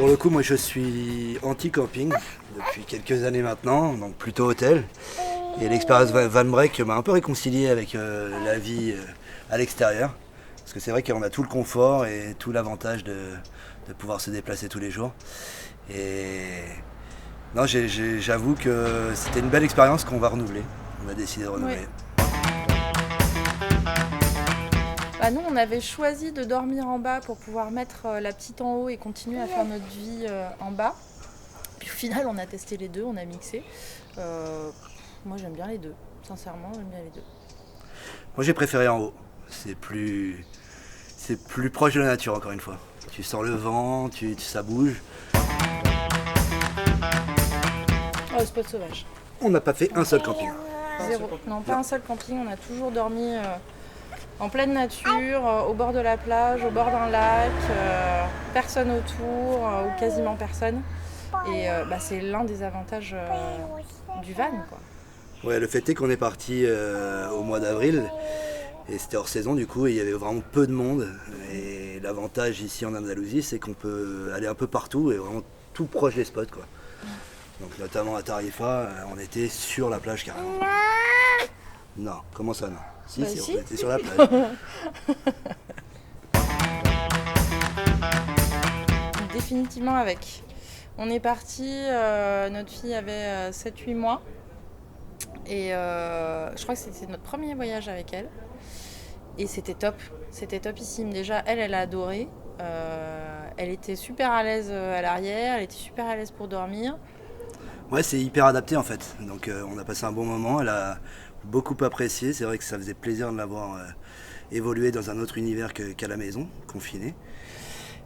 Pour le coup, moi je suis anti-camping depuis quelques années maintenant, donc plutôt hôtel. Et l'expérience Van Break m'a un peu réconcilié avec la vie à l'extérieur. Parce que c'est vrai qu'on a tout le confort et tout l'avantage de pouvoir se déplacer tous les jours. Et non, j'avoue que c'était une belle expérience qu'on va renouveler. On a décidé de renouveler. Ouais. Bah, nous, on avait choisi de dormir en bas pour pouvoir mettre la petite en haut et continuer à faire notre vie en bas. Puis au final, on a testé les deux, on a mixé. Moi, j'aime bien les deux. Sincèrement, j'aime bien les deux. Moi j'ai préféré en haut. C'est plus proche de la nature encore une fois. Tu sens le vent, ça bouge. Oh, spot sauvage. On n'a pas fait un seul camping. Zéro. Non, pas un seul camping. On a toujours dormi en pleine nature, au bord de la plage, au bord d'un lac, personne autour, ou quasiment personne. Et c'est l'un des avantages du van, quoi. Ouais, le fait est qu'on est parti au mois d'avril et c'était hors saison du coup et il y avait vraiment peu de monde. Et l'avantage ici en Andalousie, c'est qu'on peut aller un peu partout et vraiment tout proche des spots, quoi. Donc notamment à Tarifa, on était sur la plage carrément. Non, comment ça non? Si, Bah, si, si. on était sur la plage. Définitivement avec. On est parti, notre fille avait 7-8 mois. Et je crois que c'était notre premier voyage avec elle. Et c'était topissime. Déjà, elle a adoré. Elle était super à l'aise à l'arrière, elle était super à l'aise pour dormir. Ouais, c'est hyper adapté en fait. Donc on a passé un bon moment, elle a beaucoup apprécié. C'est vrai que ça faisait plaisir de l'avoir évolué dans un autre univers qu'à la maison, confiné.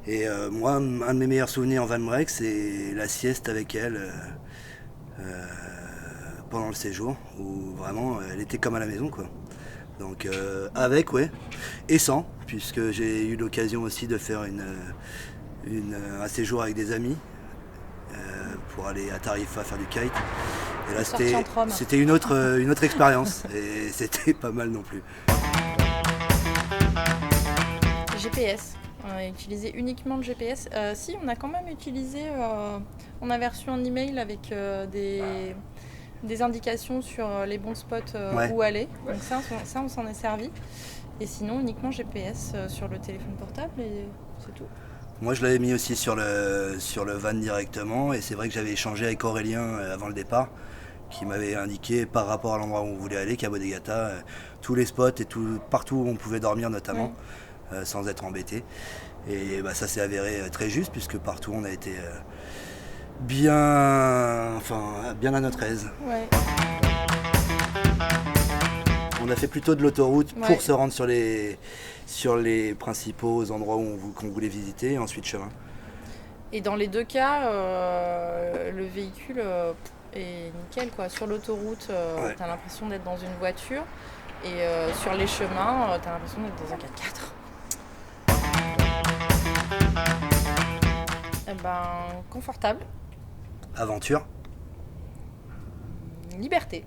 Et moi, un de mes meilleurs souvenirs en Van Break, c'est la sieste avec elle pendant le séjour, où vraiment elle était comme à la maison, quoi. Donc avec, ouais, et sans, puisque j'ai eu l'occasion aussi de faire un séjour avec des amis pour aller à Tarifa faire du kite. Et là, c'était une autre expérience, et c'était pas mal non plus. GPS. On a utilisé uniquement le GPS. Si, on a quand même utilisé. On avait reçu un email avec des indications sur les bons spots où aller. Donc ça, on s'en est servi. Et sinon, uniquement GPS sur le téléphone portable et c'est tout. Moi, je l'avais mis aussi sur le van directement. Et c'est vrai que j'avais échangé avec Aurélien avant le départ, qui m'avait indiqué par rapport à l'endroit où on voulait aller, Cabo de Gata, tous les spots et partout où on pouvait dormir notamment. Sans être embêté. Et ça s'est avéré très juste puisque partout on a été bien à notre aise. Ouais. On a fait plutôt de l'autoroute pour se rendre sur les principaux endroits qu'on voulait visiter et ensuite chemin. Et dans les deux cas, le véhicule est nickel, quoi. Sur l'autoroute, t'as l'impression d'être dans une voiture et sur les chemins, t'as l'impression d'être dans un 4x4. Confortable. Aventure. Liberté.